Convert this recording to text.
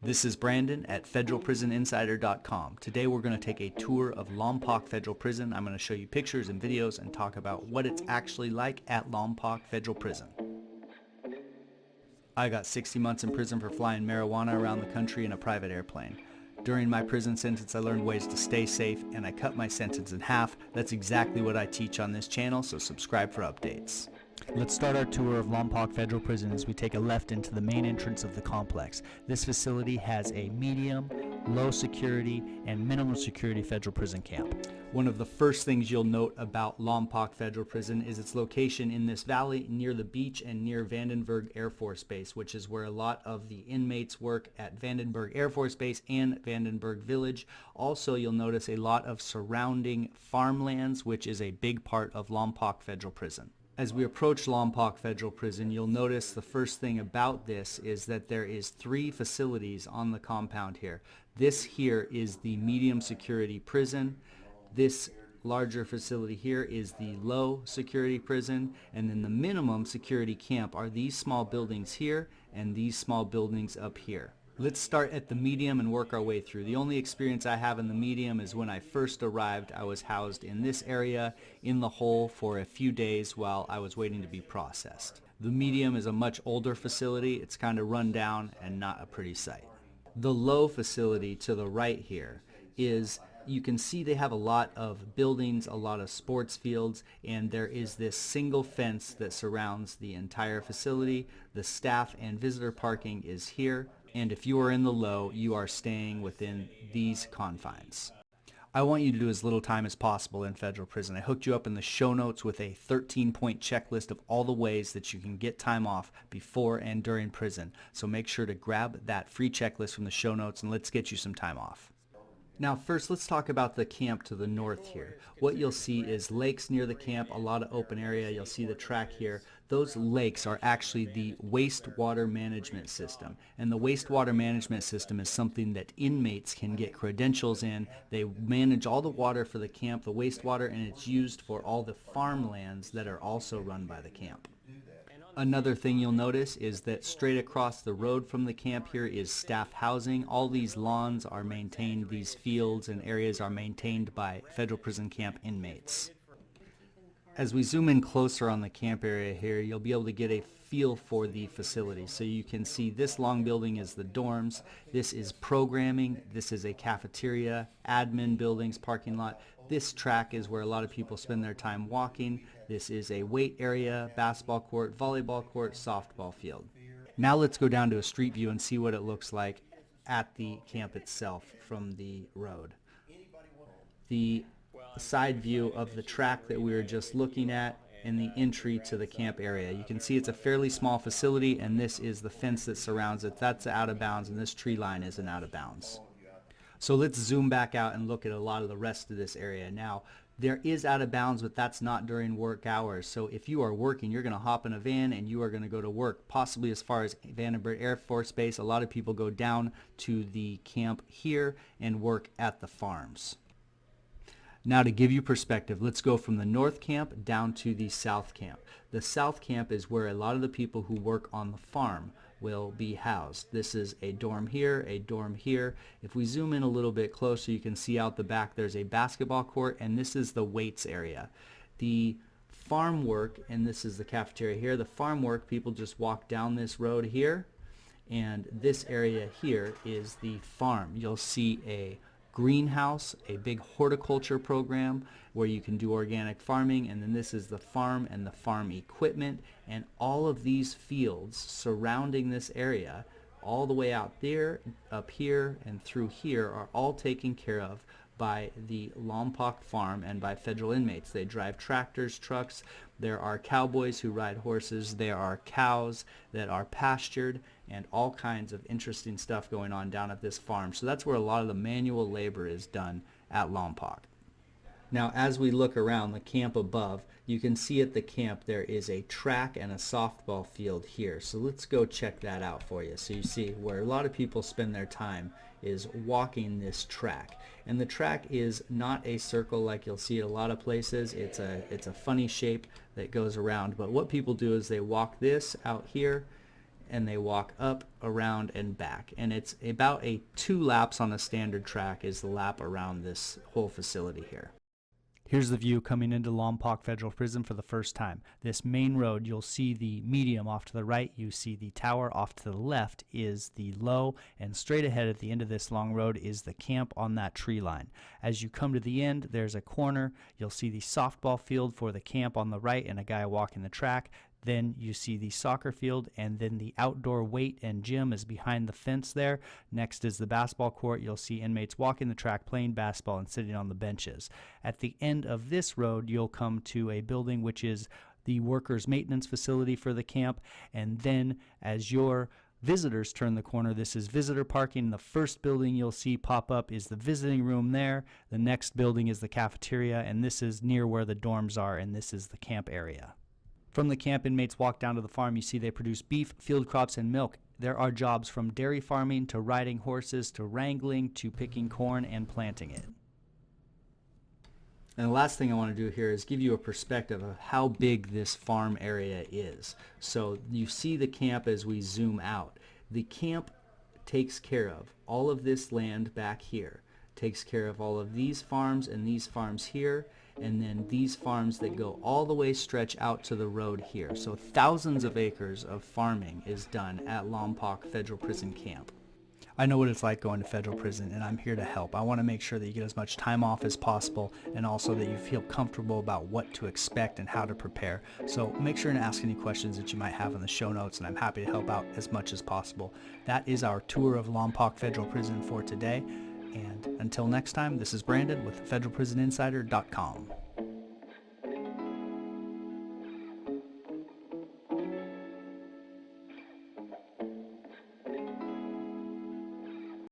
This is Brandon at federalprisoninsider.com. Today we're going to take a tour of Lompoc Federal Prison. I'm going to show you pictures and videos and talk about what it's actually like at Lompoc Federal Prison. I got 60 months in prison for flying marijuana around the country in a private airplane. During my prison sentence, I learned ways to stay safe, and I cut my sentence in half. That's exactly what I teach on this channel, so subscribe for updates. Let's start our tour of Lompoc Federal Prison as we take a left into the main entrance of the complex. This facility has a medium, low security, and minimum security federal prison camp. One of the first things you'll note about Lompoc Federal Prison is its location in this valley near the beach and near Vandenberg Air Force Base, which is where a lot of the inmates work at Vandenberg Air Force Base and Vandenberg Village. Also, you'll notice a lot of surrounding farmlands, which is a big part of Lompoc Federal Prison. As we approach Lompoc Federal Prison, you'll notice the first thing about this is that there is 3 facilities on the compound here. This here is the medium security prison. This larger facility here is the low security prison, and then the minimum security camp are these small buildings here and these small buildings up here. Let's start at the medium and work our way through. The only experience I have in the medium is when I first arrived. I was housed in this area in the hole for a few days while I was waiting to be processed. The medium is a much older facility. It's kind of run down and not a pretty sight. The low facility to the right here is, you can see they have a lot of buildings, a lot of sports fields, and there is this single fence that surrounds the entire facility. The staff and visitor parking is here, and if you are in the low, you are staying within these confines. I want you to do as little time as possible in federal prison. I hooked you up in the show notes with a 13-point checklist of all the ways that you can get time off before and during prison. So make sure to grab that free checklist from the show notes and let's get you some time off. Now first, let's talk about the camp to the north here. What you'll see is lakes near the camp, a lot of open area. You'll see the track here. Those lakes are actually the wastewater management system. And the wastewater management system is something that inmates can get credentials in. They manage all the water for the camp, the wastewater, and it's used for all the farmlands that are also run by the camp. Another thing you'll notice is that straight across the road from the camp here is staff housing. All these lawns are maintained, these fields and areas are maintained by federal prison camp inmates. As we zoom in closer on the camp area here, you'll be able to get a feel for the facility. So you can see this long building is the dorms, this is programming, this is a cafeteria, admin buildings, parking lot. This track is where a lot of people spend their time walking. This is a weight area, basketball court, volleyball court, softball field. Now let's go down to a street view and see what it looks like at the camp itself from the road. The side view of the track that we were just looking at and the entry to the camp area. You can see it's a fairly small facility, and this is the fence that surrounds it. That's out of bounds, and this tree line isn't out of bounds. So let's zoom back out and look at a lot of the rest of this area. Now, there is out of bounds, but that's not during work hours. So if you are working, you're going to hop in a van and you are going to go to work, possibly as far as Vandenberg Air Force Base. A lot of people go down to the camp here and work at the farms. Now, to give you perspective, let's go from the north camp down to the south camp. The south camp is where a lot of the people who work on the farm will be housed. This is a dorm here, a dorm here. If we zoom in a little bit closer, you can see out the back there's a basketball court, and this is the weights area. The farm work, and this is the cafeteria here, the farm work, people just walk down this road here, and this area here is the farm. You'll see a greenhouse, a big horticulture program where you can do organic farming, and then this is the farm and the farm equipment, and all of these fields surrounding this area all the way out there, up here, and through here are all taken care of by the Lompoc farm and by federal inmates. They drive tractors, trucks. There are cowboys who ride horses. There are cows that are pastured, and all kinds of interesting stuff going on down at this farm. So that's where a lot of the manual labor is done at Lompoc. Now, as we look around the camp above, you can see at the camp there is a track and a softball field here. So let's go check that out for you. So you see where a lot of people spend their time is walking this track. And the track is not a circle like you'll see at a lot of places. It's a funny shape that goes around. But what people do is they walk this out here and they walk up, around, and back. And it's about 2 laps on a standard track is the lap around this whole facility here. Here's the view coming into Lompoc Federal Prison for the first time. This main road, you'll see the medium off to the right, you see the tower off to the left is the low, and straight ahead at the end of this long road is the camp on that tree line. As you come to the end, there's a corner, you'll see the softball field for the camp on the right and a guy walking the track. Then you see the soccer field, and then the outdoor weight and gym is behind the fence there. Next is the basketball court. You'll see inmates walking the track, playing basketball, and sitting on the benches. At the end of this road, you'll come to a building which is the workers' maintenance facility for the camp. And then as your visitors turn the corner, this is visitor parking. The first building you'll see pop up is the visiting room there. The next building is the cafeteria, and this is near where the dorms are, and this is the camp area. From the camp, inmates walk down to the farm. You see they produce beef, field crops, and milk. There are jobs from dairy farming to riding horses to wrangling to picking corn and planting it. And the last thing I want to do here is give you a perspective of how big this farm area is. So you see the camp as we zoom out. The camp takes care of all of this land back here, takes care of all of these farms and these farms here, and then these farms that go all the way stretch out to the road here. So thousands of acres of farming is done at Lompoc Federal Prison Camp. I know what it's like going to federal prison, and I'm here to help. I want to make sure that you get as much time off as possible, and also that you feel comfortable about what to expect and how to prepare. So make sure and ask any questions that you might have in the show notes, and I'm happy to help out as much as possible. That is our tour of Lompoc Federal Prison for today. And until next time, this is Brandon with federalprisoninsider.com.